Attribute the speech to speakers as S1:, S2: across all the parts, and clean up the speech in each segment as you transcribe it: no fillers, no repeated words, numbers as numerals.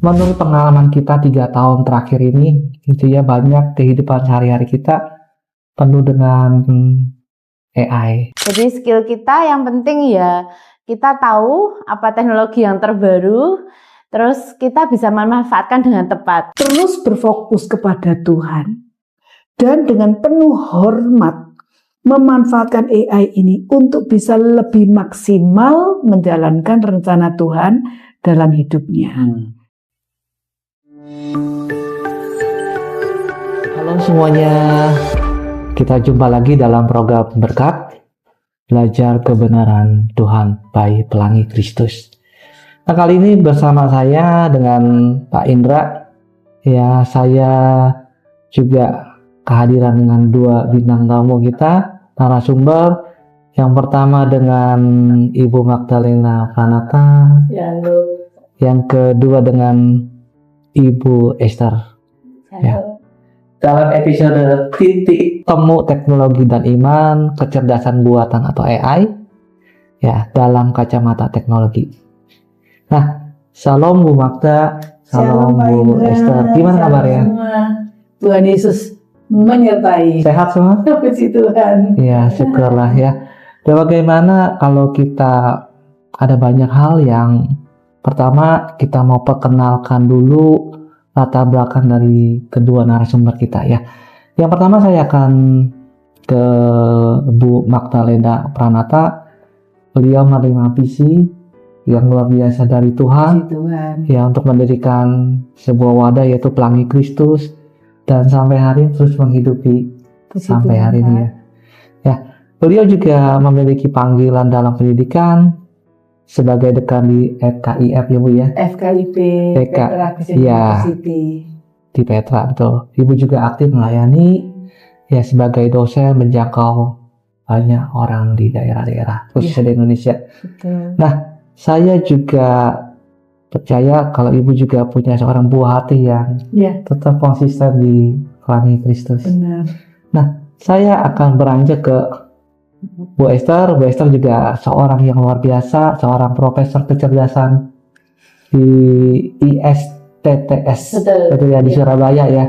S1: menurut pengalaman kita 3 tahun terakhir ini, gitu ya, banyak kehidupan sehari-hari kita penuh dengan AI.
S2: Jadi skill kita yang penting ya kita tahu apa teknologi yang terbaru, terus kita bisa memanfaatkan dengan tepat.
S3: Terus berfokus kepada Tuhan dan dengan penuh hormat memanfaatkan AI ini untuk bisa lebih maksimal menjalankan rencana Tuhan dalam hidupnya.
S1: Halo semuanya, kita jumpa lagi dalam program Berkat, belajar kebenaran Tuhan by Pelangi Kristus. Nah, kali ini bersama saya dengan Pak Indra, ya saya juga kehadiran dengan 2 bintang tamu kita, narasumber. Yang pertama dengan Ibu Magdalena Pranata, yang kedua dengan Ibu Esther. Ya. Dalam episode titik temu teknologi dan iman, kecerdasan buatan atau AI, ya, dalam kacamata teknologi. Nah, Shalom Bu Magda, Shalom Bu Esther. Gimana kabarnya?
S3: Tuhan Yesus menyertai.
S1: Sehat semua?
S3: Puji Tuhan.
S1: Ya, syukurlah ya. Dan bagaimana kalau kita ada banyak hal yang pertama kita mau perkenalkan dulu latar belakang dari kedua narasumber kita ya. Yang pertama saya akan ke Bu Magdalena Pranata. Beliau menerima visi yang luar biasa dari Tuhan, ya, untuk mendirikan sebuah wadah yaitu Pelangi Kristus, dan sampai hari ini terus menghidupi sampai hari ini ya. Ya, beliau juga memiliki panggilan dalam pendidikan sebagai dekan di FKIF ya Bu ya.
S3: FKIP, Petra
S1: ya,
S3: University.
S1: Di Petra, betul. Ibu juga aktif melayani ya sebagai dosen menjangkau banyak orang di daerah-daerah khususnya di Indonesia.
S3: Betul.
S1: Nah, saya juga percaya kalau Ibu juga punya seorang buah hati yang tetap konsisten di Pelangi Kristus.
S3: Benar.
S1: Nah, saya akan beranjak ke Bu Esther. Bu Esther juga seorang yang luar biasa, seorang profesor kecerdasan di ISTTS, betul ya, di Surabaya ya.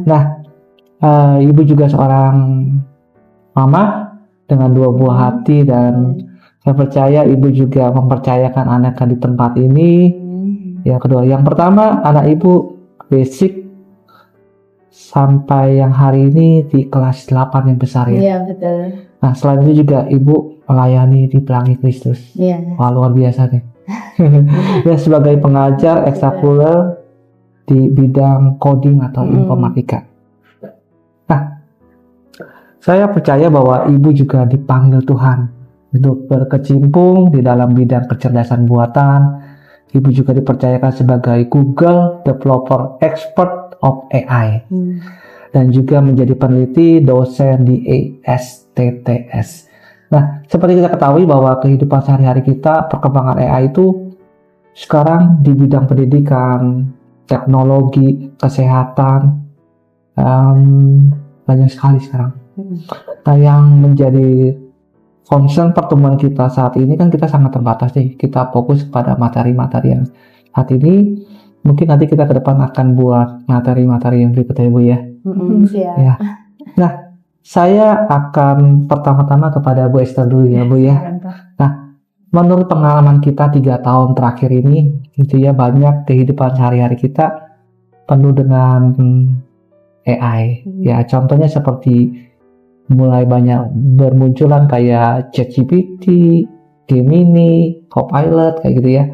S1: Nah, Ibu juga seorang mama dengan 2 buah hati, dan saya percaya Ibu juga mempercayakan anaknya di tempat ini. Yang kedua, yang pertama, anak Ibu basic sampai yang hari ini di kelas 8 yang besar ya.
S2: Iya, betul.
S1: Nah, selain itu juga Ibu melayani di Pelangi Kristus.
S2: Iya.
S1: Wah, luar biasa nih. Ya, sebagai pengajar ekstrakurikuler di bidang coding atau informatika. Nah, saya percaya bahwa Ibu juga dipanggil Tuhan untuk berkecimpung di dalam bidang kecerdasan buatan. Ibu juga dipercayakan sebagai Google Developer Expert of AI. Dan juga menjadi peneliti dosen di ISTTS. Nah, seperti kita ketahui bahwa kehidupan sehari-hari kita, perkembangan AI itu sekarang di bidang pendidikan, teknologi, kesehatan, banyak sekali sekarang. Nah, yang menjadi concern pertemuan kita saat ini kan kita sangat terbatas nih. Kita fokus pada materi-materi yang saat ini. Mungkin nanti kita ke depan akan buat materi-materi yang berikutnya Bu ya. Ya. Nah, saya akan pertama-tama kepada Bu Esther dulu ya Bu ya. Nah, menurut pengalaman kita 3 tahun terakhir ini, gitu ya, banyak kehidupan sehari-hari kita penuh dengan AI. Ya, contohnya seperti mulai banyak bermunculan kayak ChatGPT, Gemini, Copilot kayak gitu ya.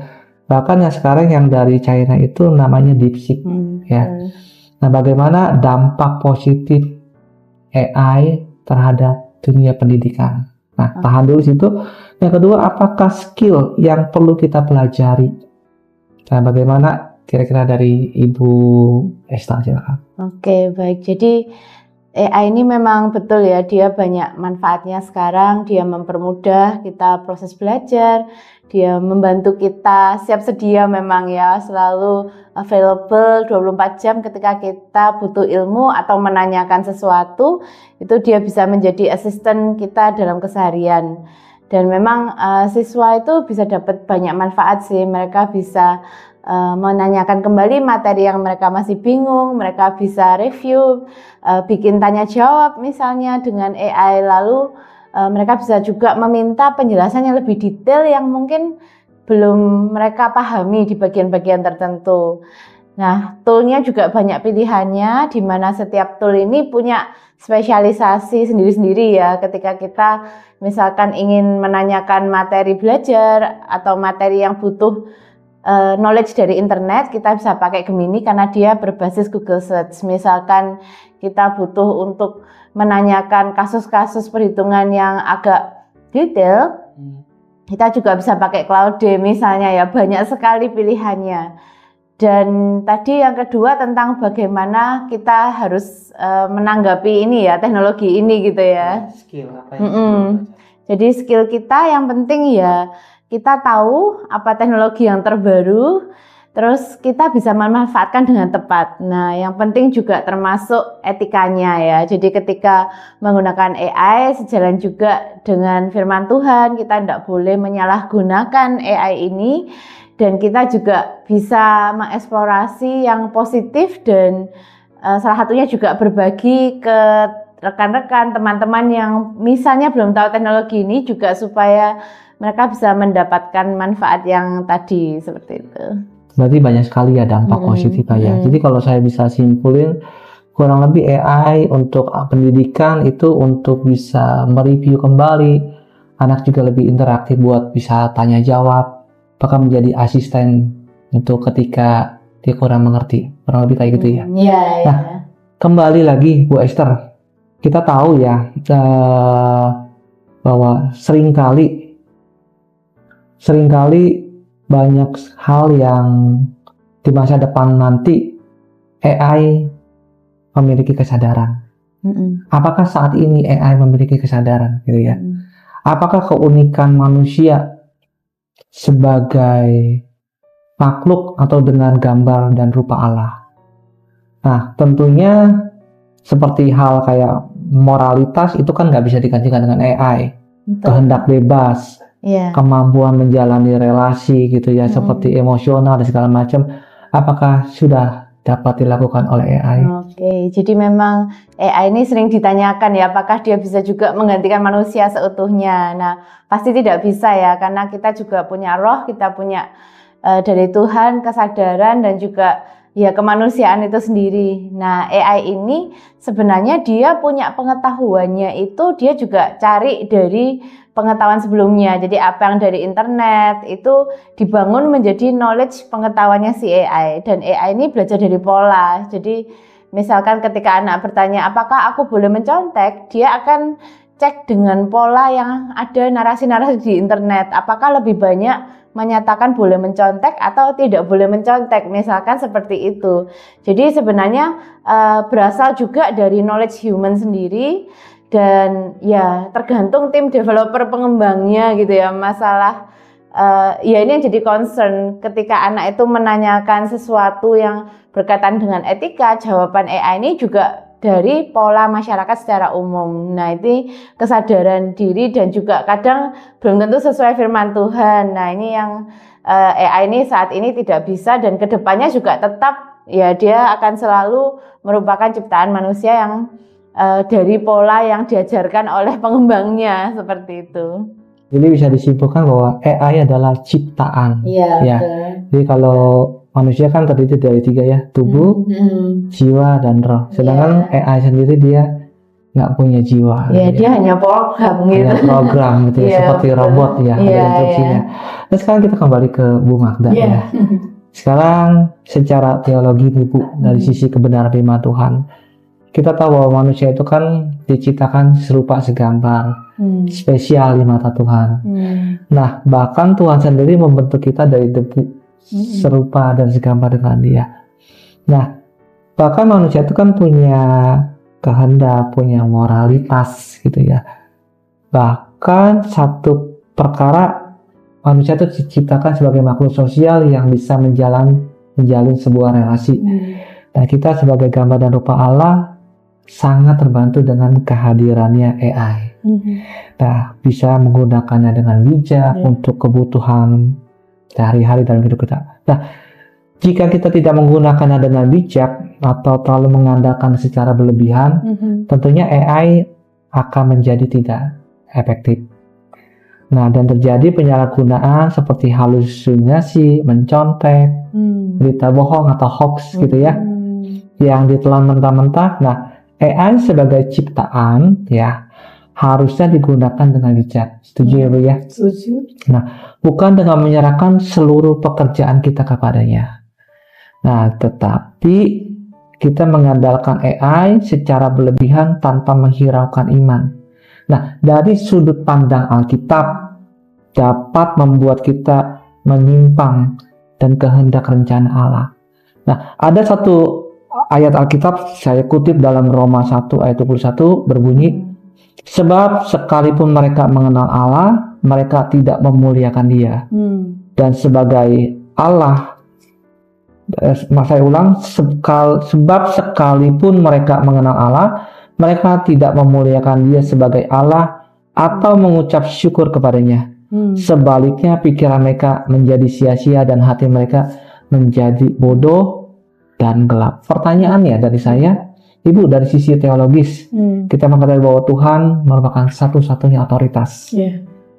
S1: Bahkan yang sekarang yang dari China itu namanya DeepSeek ya. Nah, bagaimana dampak positif AI terhadap dunia pendidikan? Nah, tahan dulu situ. Yang kedua, apakah skill yang perlu kita pelajari? Nah, bagaimana kira-kira dari Ibu Esther, silakan.
S2: Oke, baik. Jadi AI ini memang betul ya, dia banyak manfaatnya sekarang, dia mempermudah kita proses belajar, dia membantu kita siap sedia memang ya, selalu available 24 jam ketika kita butuh ilmu atau menanyakan sesuatu, itu dia bisa menjadi asisten kita dalam keseharian. Dan memang siswa itu bisa dapat banyak manfaat sih, mereka bisa menanyakan kembali materi yang mereka masih bingung, mereka bisa review, bikin tanya jawab misalnya dengan AI, lalu mereka bisa juga meminta penjelasan yang lebih detail yang mungkin belum mereka pahami di bagian-bagian tertentu. Nah, toolnya juga banyak pilihannya, di mana setiap tool ini punya spesialisasi sendiri-sendiri ya. Ketika kita misalkan ingin menanyakan materi belajar atau materi yang butuh knowledge dari internet, kita bisa pakai Gemini karena dia berbasis Google Search. Misalkan kita butuh untuk menanyakan kasus-kasus perhitungan yang agak detail, kita juga bisa pakai Claude misalnya ya, banyak sekali pilihannya. Dan tadi yang kedua tentang bagaimana kita harus menanggapi ini ya, teknologi ini gitu ya.
S1: Skill apa yang
S2: Jadi skill kita yang penting ya kita tahu apa teknologi yang terbaru, terus kita bisa memanfaatkan dengan tepat. Nah, yang penting juga termasuk etikanya ya. Jadi ketika menggunakan AI sejalan juga dengan firman Tuhan, kita tidak boleh menyalahgunakan AI ini, dan kita juga bisa mengeksplorasi yang positif dan salah satunya juga berbagi ke rekan-rekan, teman-teman yang misalnya belum tahu teknologi ini juga supaya mereka bisa mendapatkan manfaat yang tadi seperti itu.
S1: Berarti banyak sekali ya dampak positif ya. Jadi kalau saya bisa simpulin, kurang lebih AI untuk pendidikan itu untuk bisa mereview kembali, anak juga lebih interaktif buat bisa tanya jawab, bahkan menjadi asisten untuk ketika dia kurang mengerti, kurang lebih kayak gitu ya. Nah, kembali lagi Bu Esther, kita tahu ya bahwa seringkali banyak hal yang di masa depan nanti AI memiliki kesadaran. Apakah saat ini AI memiliki kesadaran gitu ya? Apakah keunikan manusia sebagai makhluk atau dengan gambar dan rupa Allah? Nah, tentunya seperti hal kayak moralitas itu kan nggak bisa digantikan dengan AI. Kehendak bebas, kemampuan menjalani relasi gitu ya, seperti emosional dan segala macam, apakah sudah dapat dilakukan oleh AI?
S2: Oke, jadi memang AI ini sering ditanyakan ya, apakah dia bisa juga menggantikan manusia seutuhnya. Nah, pasti tidak bisa ya, karena kita juga punya roh, kita punya dari Tuhan kesadaran dan juga ya kemanusiaan itu sendiri. Nah, AI ini sebenarnya dia punya pengetahuannya itu dia juga cari dari pengetahuan sebelumnya. Jadi apa yang dari internet itu dibangun menjadi knowledge pengetahuannya si AI. Dan AI ini belajar dari pola. Jadi misalkan ketika anak bertanya apakah aku boleh mencontek, dia akan cek dengan pola yang ada narasi-narasi di internet. Apakah lebih banyak menyatakan boleh mencontek atau tidak boleh mencontek, misalkan seperti itu. Jadi sebenarnya berasal juga dari knowledge human sendiri, dan ya tergantung tim developer pengembangnya gitu ya. Masalah ya ini yang jadi concern ketika anak itu menanyakan sesuatu yang berkaitan dengan etika, jawaban AI ini juga dari pola masyarakat secara umum. Nah, ini kesadaran diri dan juga kadang belum tentu sesuai firman Tuhan. Nah, ini yang AI ini saat ini tidak bisa, dan kedepannya juga tetap ya dia akan selalu merupakan ciptaan manusia yang dari pola yang diajarkan oleh pengembangnya seperti itu.
S1: Jadi bisa disimpulkan bahwa AI adalah ciptaan.
S2: Ya.
S1: Jadi kalau manusia kan terdiri dari 3 ya, tubuh, jiwa, dan roh. Sedangkan AI sendiri dia nggak punya jiwa.
S2: Ya, dia hanya program gitu.
S1: Hanya program gitu ya, seperti robot ya, ada instruksinya. Nah, sekarang kita kembali ke Bu Magda ya. Sekarang secara teologi nih Bu, dari sisi kebenaran firman Tuhan, kita tahu bahwa manusia itu kan diciptakan serupa segambar, spesial di mata Tuhan. Nah, bahkan Tuhan sendiri membentuk kita dari debu, serupa dan segambar dengan Dia. Nah, bahkan manusia itu kan punya kehendak, punya moralitas gitu ya. Bahkan satu perkara, manusia itu diciptakan sebagai makhluk sosial yang bisa menjalin sebuah relasi. Nah, kita sebagai gambar dan rupa Allah sangat terbantu dengan kehadirannya AI. Nah, bisa menggunakannya dengan bijak untuk kebutuhan sehari-hari dalam hidup kita. Nah, jika kita tidak menggunakannya dengan bijak atau terlalu mengandalkan secara berlebihan, tentunya AI akan menjadi tidak efektif. Nah, dan terjadi penyalahgunaan seperti halusinasi, mencontek, berita bohong atau hoax gitu ya, yang ditelan mentah-mentah. Nah, AI sebagai ciptaan ya harusnya digunakan dengan bijak. Setuju ya Bu ya?
S3: Setuju.
S1: Nah, bukan dengan menyerahkan seluruh pekerjaan kita kepadanya. Nah, tetapi kita mengandalkan AI secara berlebihan tanpa menghiraukan iman. Nah, dari sudut pandang Alkitab dapat membuat kita menyimpang dan kehendak rencana Allah. Nah, ada satu ayat Alkitab saya kutip dalam Roma 1 ayat 21 berbunyi, sebab sekalipun mereka mengenal Allah, mereka tidak memuliakan Dia. Dan sebagai Allah, saya ulang, sebab sekalipun mereka mengenal Allah, mereka tidak memuliakan Dia sebagai Allah atau mengucap syukur kepadanya. Sebaliknya pikiran mereka menjadi sia-sia dan hati mereka menjadi bodoh dan gelap. Pertanyaannya dari saya, Ibu, dari sisi teologis, kita mengatakan bahwa Tuhan merupakan satu-satunya otoritas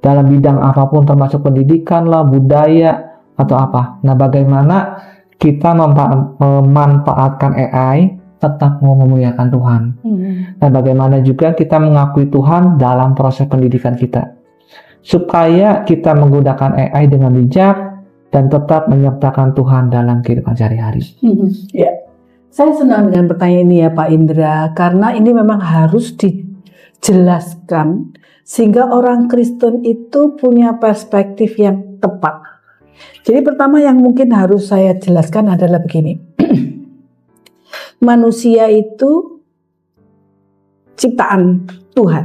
S1: dalam bidang apapun, termasuk pendidikan lah, budaya atau apa. Nah, bagaimana kita memanfaatkan AI tetap mau memuliakan Tuhan? Dan bagaimana juga kita mengakui Tuhan dalam proses pendidikan kita, supaya kita menggunakan AI dengan bijak dan tetap menyertakan Tuhan dalam kehidupan sehari-hari.
S3: Ya, saya senang dengan pertanyaan ini ya Pak Indra, karena ini memang harus dijelaskan sehingga orang Kristen itu punya perspektif yang tepat. Jadi pertama yang mungkin harus saya jelaskan adalah begini. Manusia itu ciptaan Tuhan.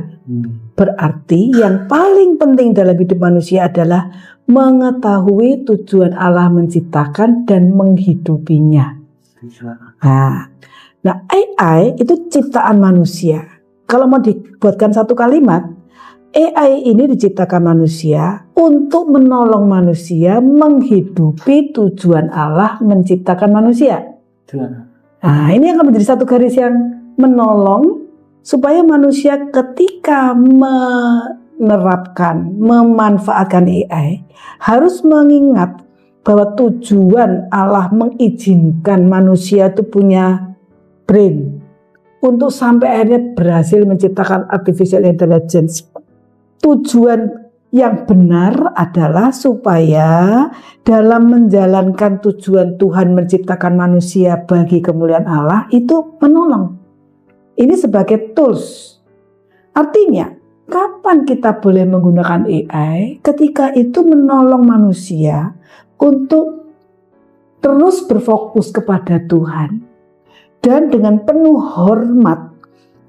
S3: Berarti yang paling penting dalam hidup manusia adalah mengetahui tujuan Allah menciptakan dan menghidupinya. Nah, AI itu ciptaan manusia. Kalau mau dibuatkan satu kalimat, AI ini diciptakan manusia untuk menolong manusia menghidupi tujuan Allah menciptakan manusia. Nah, ini akan menjadi satu garis yang menolong supaya manusia ketika menerapkan, memanfaatkan AI harus mengingat bahwa tujuan Allah mengizinkan manusia itu punya brain untuk sampai akhirnya berhasil menciptakan artificial intelligence. Tujuan yang benar adalah supaya dalam menjalankan tujuan Tuhan menciptakan manusia bagi kemuliaan Allah itu menolong. Ini sebagai tools. Artinya, kapan kita boleh menggunakan AI? Ketika itu menolong manusia untuk terus berfokus kepada Tuhan dan dengan penuh hormat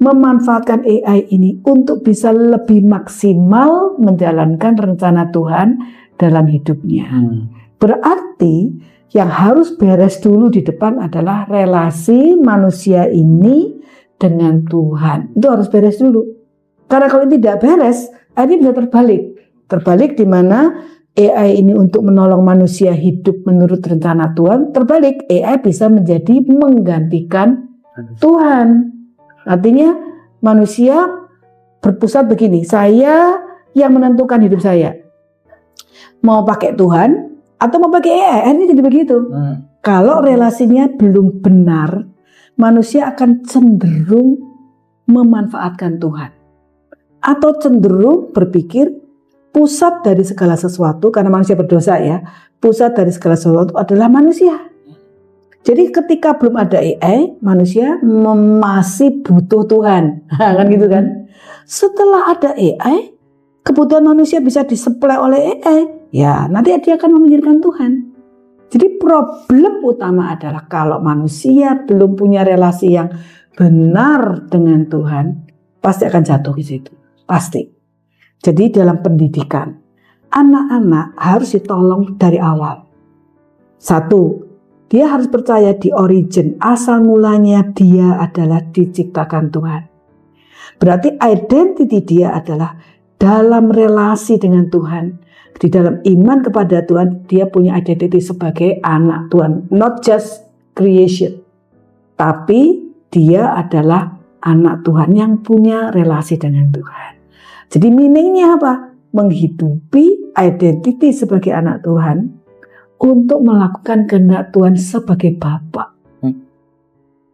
S3: memanfaatkan AI ini untuk bisa lebih maksimal menjalankan rencana Tuhan dalam hidupnya. Berarti yang harus beres dulu di depan adalah relasi manusia ini dengan Tuhan. Itu harus beres dulu. Karena kalau ini tidak beres, ini bisa terbalik. Terbalik di mana AI ini untuk menolong manusia hidup menurut rencana Tuhan. Terbalik, AI bisa menjadi menggantikan Tuhan. Artinya manusia berpusat begini, saya yang menentukan hidup saya. Mau pakai Tuhan atau mau pakai AI, ini jadi begitu. Kalau relasinya belum benar, manusia akan cenderung memanfaatkan Tuhan. Atau cenderung berpikir pusat dari segala sesuatu, karena manusia berdosa ya, pusat dari segala sesuatu adalah manusia. Jadi ketika belum ada AI, manusia masih butuh Tuhan, kan gitu kan? Setelah ada AI, kebutuhan manusia bisa disuplai oleh AI, ya nanti dia akan memikirkan Tuhan. Jadi problem utama adalah kalau manusia belum punya relasi yang benar dengan Tuhan, pasti akan jatuh di situ, pasti. Jadi dalam pendidikan, anak-anak harus ditolong dari awal. Satu, dia harus percaya di origin, asal mulanya dia adalah diciptakan Tuhan. Berarti identity dia adalah dalam relasi dengan Tuhan, Di dalam iman kepada Tuhan, dia punya identity sebagai anak Tuhan. Not just creation, tapi dia adalah anak Tuhan yang punya relasi dengan Tuhan. Jadi meaningnya apa? Menghidupi identity sebagai anak Tuhan untuk melakukan kehendak Tuhan sebagai Bapa.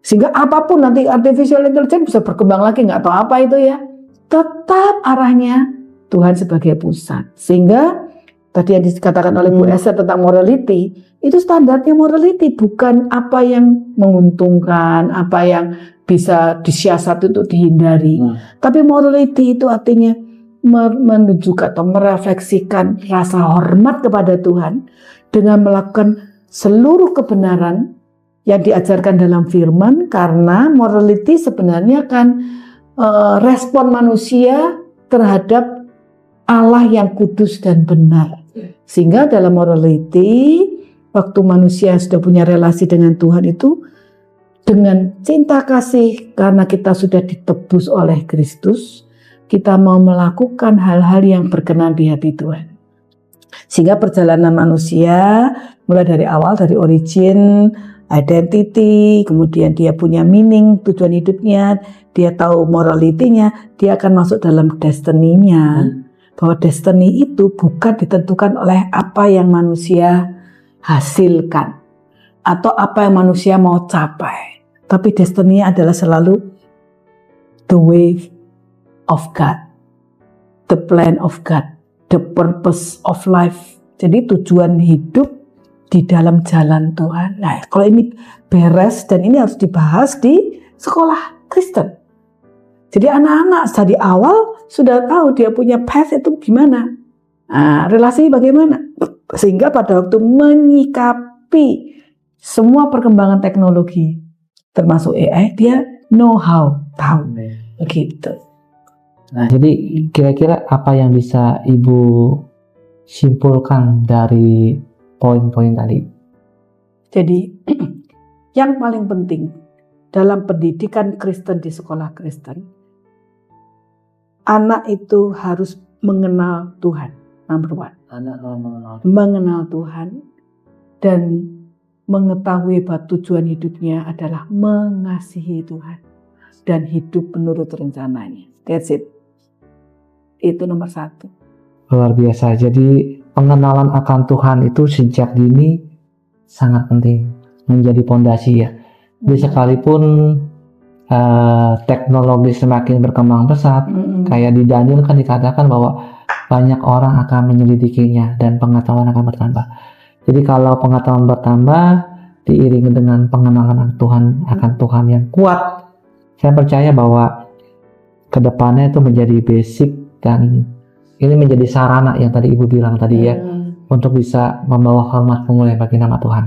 S3: Sehingga apapun nanti artificial intelligence bisa berkembang lagi, nggak tahu apa itu ya. Tetap arahnya Tuhan sebagai pusat. Sehingga tadi yang dikatakan oleh Bu Esther tentang morality, itu standarnya morality, bukan apa yang menguntungkan, apa yang bisa disiasat untuk dihindari. Tapi morality itu artinya menunjukkan atau merefleksikan rasa hormat kepada Tuhan dengan melakukan seluruh kebenaran yang diajarkan dalam firman, karena morality sebenarnya kan respon manusia terhadap Allah yang kudus dan benar. Sehingga dalam morality, waktu manusia sudah punya relasi dengan Tuhan itu dengan cinta kasih, karena kita sudah ditebus oleh Kristus, kita mau melakukan hal-hal yang berkenan di hati Tuhan. Sehingga perjalanan manusia mulai dari awal, dari origin, identity, kemudian dia punya meaning, tujuan hidupnya, dia tahu morality-nya, dia akan masuk dalam destiny-nya. Bahwa destiny itu bukan ditentukan oleh apa yang manusia hasilkan atau apa yang manusia mau capai, tapi destiny adalah selalu the way of God, the plan of God, the purpose of life. Jadi tujuan hidup di dalam jalan Tuhan. Nah, kalau ini beres, dan ini harus dibahas di sekolah Kristen. Jadi anak-anak dari awal sudah tahu dia punya path itu gimana. Nah, relasi bagaimana. Sehingga pada waktu menyikapi semua perkembangan teknologi, termasuk AI, dia know how, tahu. Begitu.
S1: Nah, jadi kira-kira apa yang bisa Ibu simpulkan dari poin-poin tadi?
S3: Jadi yang paling penting dalam pendidikan Kristen di sekolah Kristen, anak itu harus mengenal Tuhan, number one.
S1: Anak
S3: Mengenal Tuhan dan mengetahui bahwa tujuan hidupnya adalah mengasihi Tuhan dan hidup menurut rencananya. That's it. Itu nomor satu.
S1: Luar biasa. Jadi pengenalan akan Tuhan itu sejak dini sangat penting, menjadi pondasi ya. Jadi sekalipun teknologi semakin berkembang pesat, kayak di Daniel kan dikatakan bahwa banyak orang akan menyelidikinya dan pengetahuan akan bertambah. Jadi kalau pengetahuan bertambah diiringi dengan pengenalan akan Tuhan yang kuat, saya percaya bahwa kedepannya itu menjadi basic, dan ini menjadi sarana yang tadi Ibu bilang tadi ya, untuk bisa membawa hormat kemuliaan bagi nama Tuhan.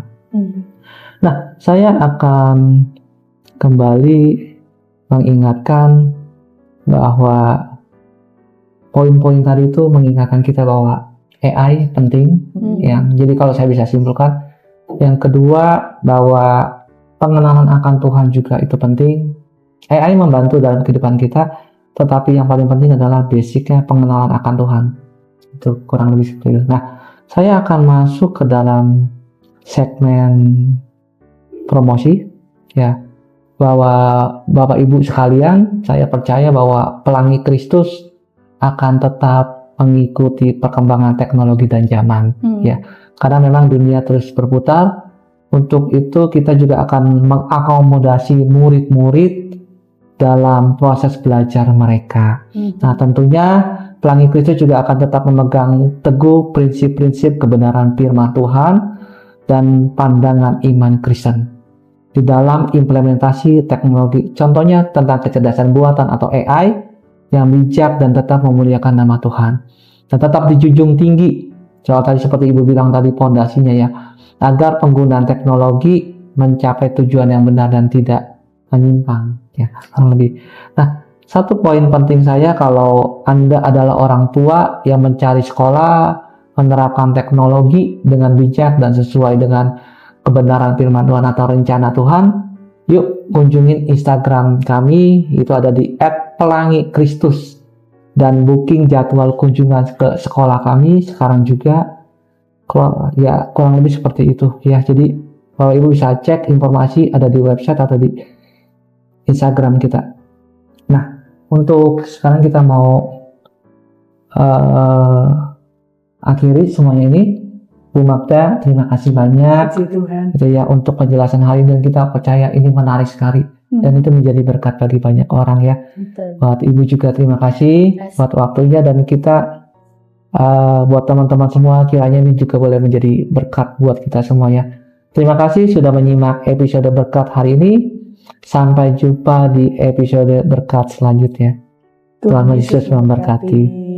S1: Nah, saya akan kembali mengingatkan bahwa poin-poin tadi itu mengingatkan kita bahwa AI penting. Jadi kalau saya bisa simpulkan, yang kedua bahwa pengenalan akan Tuhan juga itu penting. AI membantu dalam kehidupan kita, tetapi yang paling penting adalah basicnya pengenalan akan Tuhan. Itu kurang lebih seperti itu. Nah, saya akan masuk ke dalam segmen promosi ya, bahwa Bapak Ibu sekalian, saya percaya bahwa Pelangi Kristus akan tetap mengikuti perkembangan teknologi dan zaman ya, karena memang dunia terus berputar. Untuk itu kita juga akan mengakomodasi murid-murid dalam proses belajar mereka. Nah, tentunya Pelangi Kristus juga akan tetap memegang teguh prinsip-prinsip kebenaran firman Tuhan dan pandangan iman Kristen di dalam implementasi teknologi, contohnya tentang kecerdasan buatan atau AI yang bijak dan tetap memuliakan nama Tuhan, dan tetap dijunjung tinggi. Soal tadi seperti Ibu bilang tadi, pondasinya ya, agar penggunaan teknologi mencapai tujuan yang benar dan tidak menyimpang ya, kurang lebih. Nah, satu poin penting saya, kalau Anda adalah orang tua yang mencari sekolah menerapkan teknologi dengan bijak dan sesuai dengan kebenaran firman Tuhan atau rencana Tuhan, yuk kunjungin Instagram kami, itu ada di @pelangikristus. dan booking jadwal kunjungan ke sekolah kami sekarang juga ya kurang lebih seperti itu ya. Jadi Bapak Ibu bisa cek informasi ada di website atau di Instagram kita. Nah, untuk sekarang kita mau akhiri semuanya ini. Bu Magda, terima kasih banyak
S3: Puji Tuhan.
S1: gitu ya untuk penjelasan hari ini, dan kita percaya ini menarik sekali dan itu menjadi berkat bagi banyak orang ya.
S2: Betul.
S1: Buat Ibu juga terima kasih buat waktunya, dan kita buat teman-teman semua kiranya ini juga boleh menjadi berkat buat kita semua ya. Terima kasih sudah menyimak episode berkat hari ini. Sampai jumpa di episode berkat selanjutnya. Tuhan Yesus memberkati.